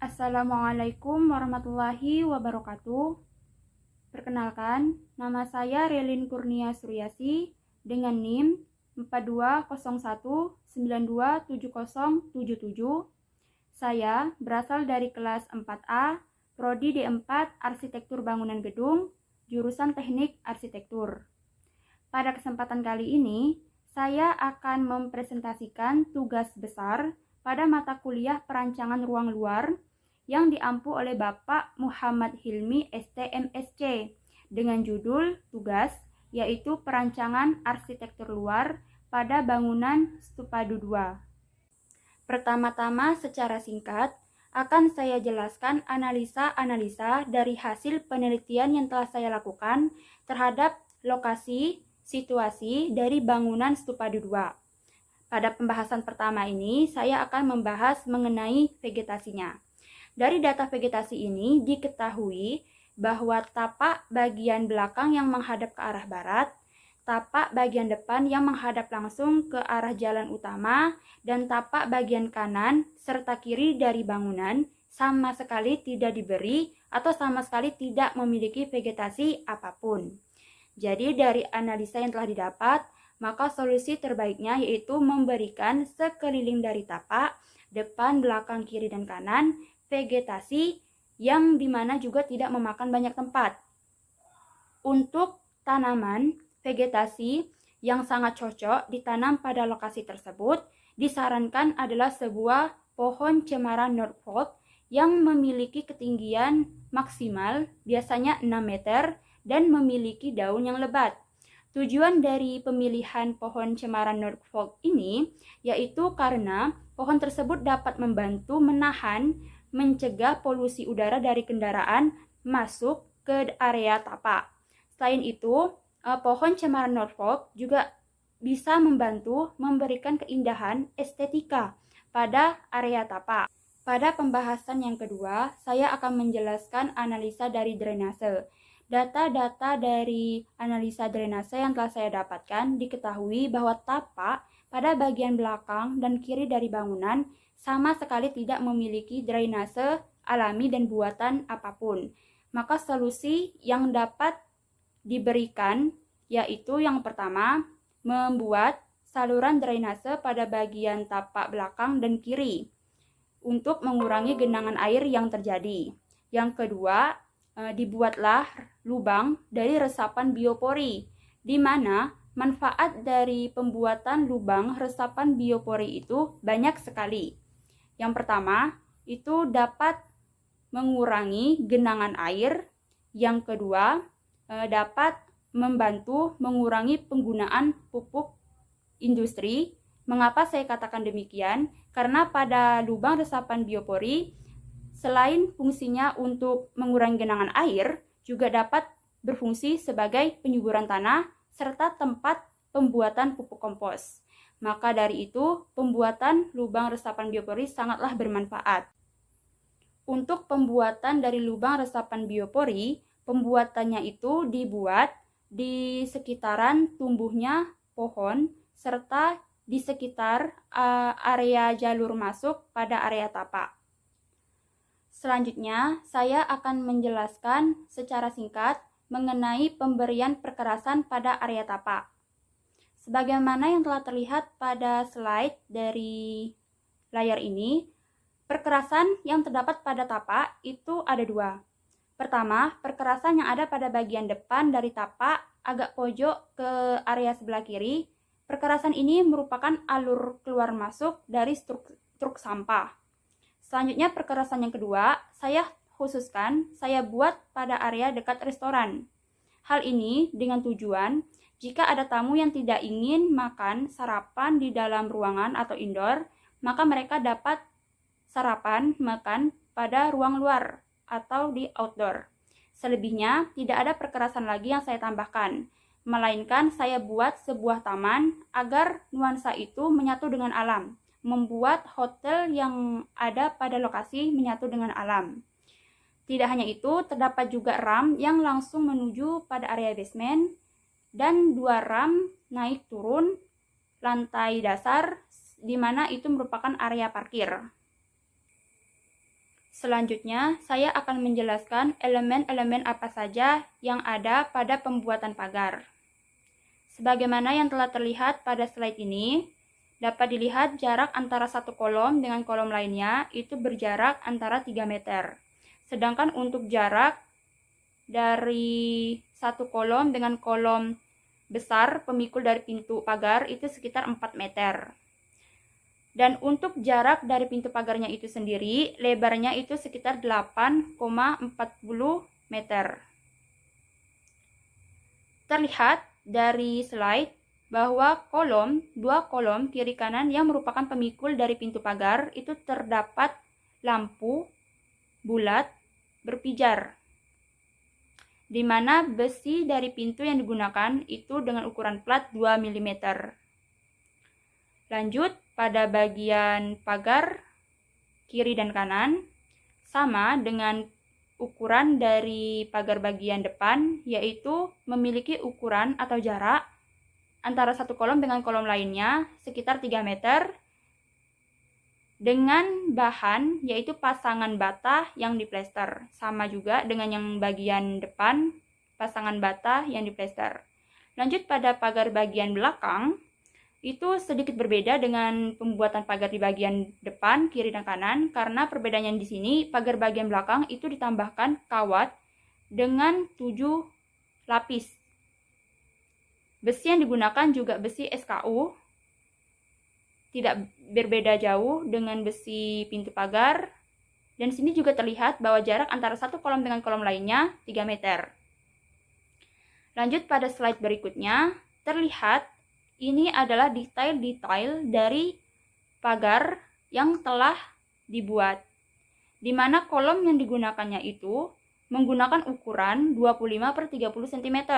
Assalamualaikum warahmatullahi wabarakatuh. Perkenalkan, nama saya Relin Kurnia Suryasi dengan NIM 4201927077. Saya berasal dari kelas 4A, Prodi D4 Arsitektur Bangunan Gedung, jurusan Teknik Arsitektur. Pada kesempatan kali ini, saya akan mempresentasikan tugas besar pada mata kuliah perancangan ruang luar yang diampu oleh Bapak Muhammad Hilmi STMSC dengan judul tugas yaitu perancangan arsitektur luar pada bangunan Stupadu 2. Pertama-tama secara singkat akan saya jelaskan analisa-analisa dari hasil penelitian yang telah saya lakukan terhadap lokasi, situasi dari bangunan Stupadu 2. Pada pembahasan pertama ini, saya akan membahas mengenai vegetasinya. Dari data vegetasi ini diketahui bahwa tapak bagian belakang yang menghadap ke arah barat, tapak bagian depan yang menghadap langsung ke arah jalan utama, dan tapak bagian kanan serta kiri dari bangunan sama sekali tidak diberi atau sama sekali tidak memiliki vegetasi apapun. Jadi dari analisa yang telah didapat, maka solusi terbaiknya yaitu memberikan sekeliling dari tapak, depan, belakang, kiri, dan kanan, vegetasi yang dimana juga tidak memakan banyak tempat. Untuk tanaman, vegetasi yang sangat cocok ditanam pada lokasi tersebut disarankan adalah sebuah pohon cemara Norfolk yang memiliki ketinggian maksimal biasanya 6 meter dan memiliki daun yang lebat. Tujuan dari pemilihan pohon cemara Norfolk ini yaitu karena pohon tersebut dapat membantu mencegah polusi udara dari kendaraan masuk ke area tapak. Selain itu, pohon cemara Norfolk juga bisa membantu memberikan keindahan estetika pada area tapak. Pada pembahasan yang kedua, saya akan menjelaskan analisa dari drainase. Data-data dari analisa drainase yang telah saya dapatkan diketahui bahwa tapak pada bagian belakang dan kiri dari bangunan sama sekali tidak memiliki drainase alami dan buatan apapun. Maka solusi yang dapat diberikan yaitu yang pertama, membuat saluran drainase pada bagian tapak belakang dan kiri untuk mengurangi genangan air yang terjadi. Yang kedua, dibuatlah lubang dari resapan biopori, di mana manfaat dari pembuatan lubang resapan biopori itu banyak sekali. Yang pertama, itu dapat mengurangi genangan air. Yang kedua, dapat membantu mengurangi penggunaan pupuk industri. Mengapa saya katakan demikian? Karena pada lubang resapan biopori, selain fungsinya untuk mengurangi genangan air, juga dapat berfungsi sebagai penyuburan tanah serta tempat pembuatan pupuk kompos. Maka dari itu, pembuatan lubang resapan biopori sangatlah bermanfaat. Untuk pembuatan dari lubang resapan biopori, pembuatannya itu dibuat di sekitaran tumbuhnya pohon serta di sekitar area jalur masuk pada area tapak. Selanjutnya, saya akan menjelaskan secara singkat mengenai pemberian perkerasan pada area tapak. Sebagaimana yang telah terlihat pada slide dari layar ini, perkerasan yang terdapat pada tapak itu ada dua. Pertama, perkerasan yang ada pada bagian depan dari tapak agak pojok ke area sebelah kiri. Perkerasan ini merupakan alur keluar masuk dari truk sampah. Selanjutnya perkerasan yang kedua, saya buat pada area dekat restoran. Hal ini dengan tujuan jika ada tamu yang tidak ingin makan sarapan di dalam ruangan atau indoor, maka mereka dapat sarapan makan pada ruang luar atau di outdoor. Selebihnya, tidak ada perkerasan lagi yang saya tambahkan, melainkan saya buat sebuah taman agar nuansa itu menyatu dengan alam, membuat hotel yang ada pada lokasi menyatu dengan alam. Tidak hanya itu, terdapat juga ram yang langsung menuju pada area basement, dan 2 ram naik turun lantai dasar, di mana itu merupakan area parkir. Selanjutnya, saya akan menjelaskan elemen-elemen apa saja yang ada pada pembuatan pagar. Sebagaimana yang telah terlihat pada slide ini, dapat dilihat jarak antara satu kolom dengan kolom lainnya itu berjarak antara 3 meter. Sedangkan untuk jarak dari satu kolom dengan kolom besar pemikul dari pintu pagar itu sekitar 4 meter. Dan untuk jarak dari pintu pagarnya itu sendiri, lebarnya itu sekitar 8,40 meter. Terlihat dari slide bahwa dua kolom kiri kanan yang merupakan pemikul dari pintu pagar itu terdapat lampu bulat berpijar, di mana besi dari pintu yang digunakan itu dengan ukuran plat 2 mm. Lanjut, pada bagian pagar kiri dan kanan sama dengan ukuran dari pagar bagian depan, yaitu memiliki ukuran atau jarak antara satu kolom dengan kolom lainnya sekitar 3 meter dengan bahan yaitu pasangan bata yang diplester, sama juga dengan yang bagian depan pasangan bata yang diplester. Lanjut, pada pagar bagian belakang itu sedikit berbeda dengan pembuatan pagar di bagian depan, kiri dan kanan, karena perbedaannya di sini pagar bagian belakang itu ditambahkan kawat dengan 7 lapis. Besi yang digunakan juga besi SKU, tidak berbeda jauh dengan besi pintu pagar. Dan sini juga terlihat bahwa jarak antara satu kolom dengan kolom lainnya 3 meter. Lanjut, pada slide berikutnya, terlihat ini adalah detail-detail dari pagar yang telah dibuat, di mana kolom yang digunakannya itu menggunakan ukuran 25/30 cm.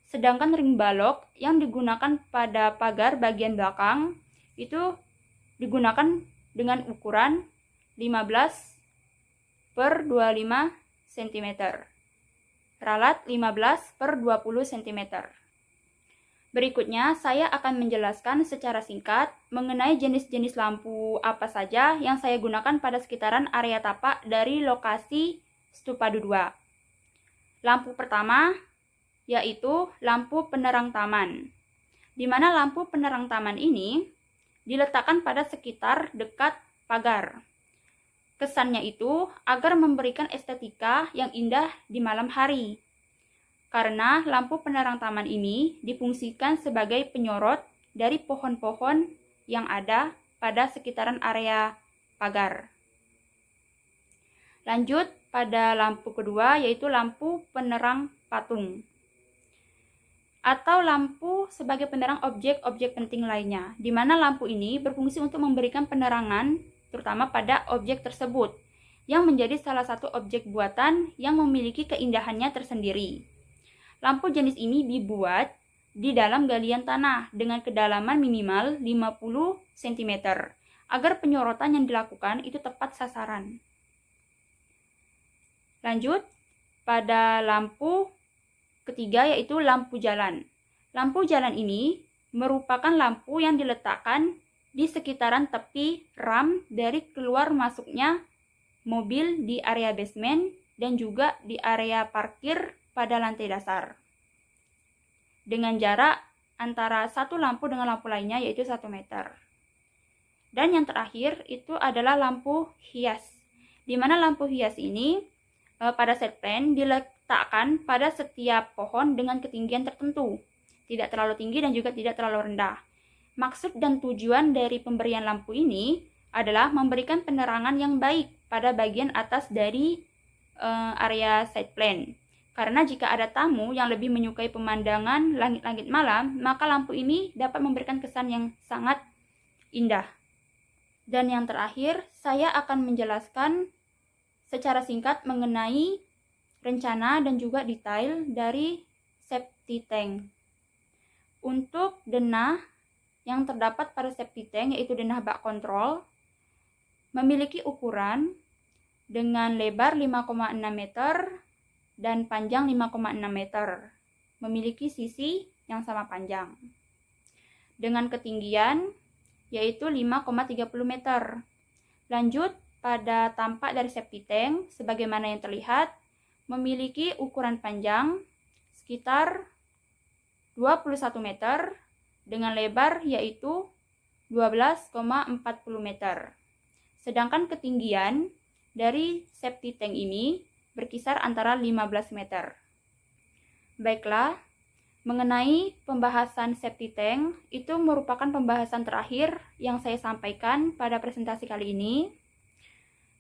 Sedangkan ring balok yang digunakan pada pagar bagian belakang itu digunakan dengan ukuran 15/25 cm. Ralat 15/20 cm. Berikutnya, saya akan menjelaskan secara singkat mengenai jenis-jenis lampu apa saja yang saya gunakan pada sekitaran area tapak dari lokasi stupa 2. Lampu pertama yaitu lampu penerang taman, di mana lampu penerang taman ini diletakkan pada sekitar dekat pagar. Kesannya itu agar memberikan estetika yang indah di malam hari, karena lampu penerang taman ini difungsikan sebagai penyorot dari pohon-pohon yang ada pada sekitaran area pagar. Lanjut, pada lampu kedua yaitu lampu penerang patung, atau lampu sebagai penerang objek-objek penting lainnya, di mana lampu ini berfungsi untuk memberikan penerangan terutama pada objek tersebut, yang menjadi salah satu objek buatan yang memiliki keindahannya tersendiri. Lampu jenis ini dibuat di dalam galian tanah dengan kedalaman minimal 50 cm, agar penyorotan yang dilakukan itu tepat sasaran. Lanjut, pada lampu ketiga yaitu lampu jalan. Lampu jalan ini merupakan lampu yang diletakkan di sekitaran tepi ram dari keluar masuknya mobil di area basement dan juga di area parkir pada lantai dasar, dengan jarak antara satu lampu dengan lampu lainnya yaitu 1 meter. Dan yang terakhir itu adalah lampu hias, di mana lampu hias ini pada set plan diletakkan pada setiap pohon dengan ketinggian tertentu, tidak terlalu tinggi dan juga tidak terlalu rendah. Maksud dan tujuan dari pemberian lampu ini adalah memberikan penerangan yang baik pada bagian atas dari area side plan. Karena jika ada tamu yang lebih menyukai pemandangan langit-langit malam, maka lampu ini dapat memberikan kesan yang sangat indah. Dan yang terakhir, saya akan menjelaskan secara singkat mengenai rencana dan juga detail dari safety tank. Untuk denah yang terdapat pada safety tank, yaitu denah bak kontrol, memiliki ukuran dengan lebar 5,6 meter dan panjang 5,6 meter, memiliki sisi yang sama panjang, dengan ketinggian yaitu 5,30 meter. Lanjut, pada tampak dari septic tank sebagaimana yang terlihat memiliki ukuran panjang sekitar 21 meter dengan lebar yaitu 12,40 meter. Sedangkan ketinggian dari septic tank ini berkisar antara 15 meter. Baiklah, mengenai pembahasan septic tank, itu merupakan pembahasan terakhir yang saya sampaikan pada presentasi kali ini.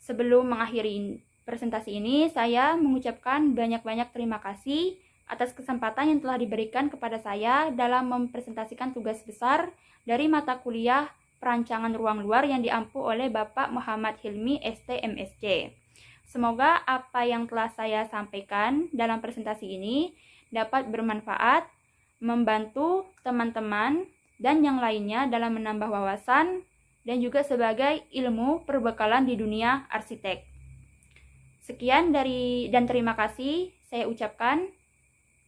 Sebelum mengakhiri presentasi ini, saya mengucapkan banyak-banyak terima kasih atas kesempatan yang telah diberikan kepada saya dalam mempresentasikan tugas besar dari mata kuliah Perancangan Ruang Luar yang diampu oleh Bapak Muhammad Hilmi, ST MSc. Semoga apa yang telah saya sampaikan dalam presentasi ini dapat bermanfaat, membantu teman-teman dan yang lainnya dalam menambah wawasan dan juga sebagai ilmu perbekalan di dunia arsitek. Sekian dan terima kasih saya ucapkan.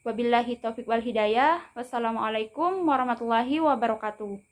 Wabillahi taufiq wal hidayah. Wassalamualaikum warahmatullahi wabarakatuh.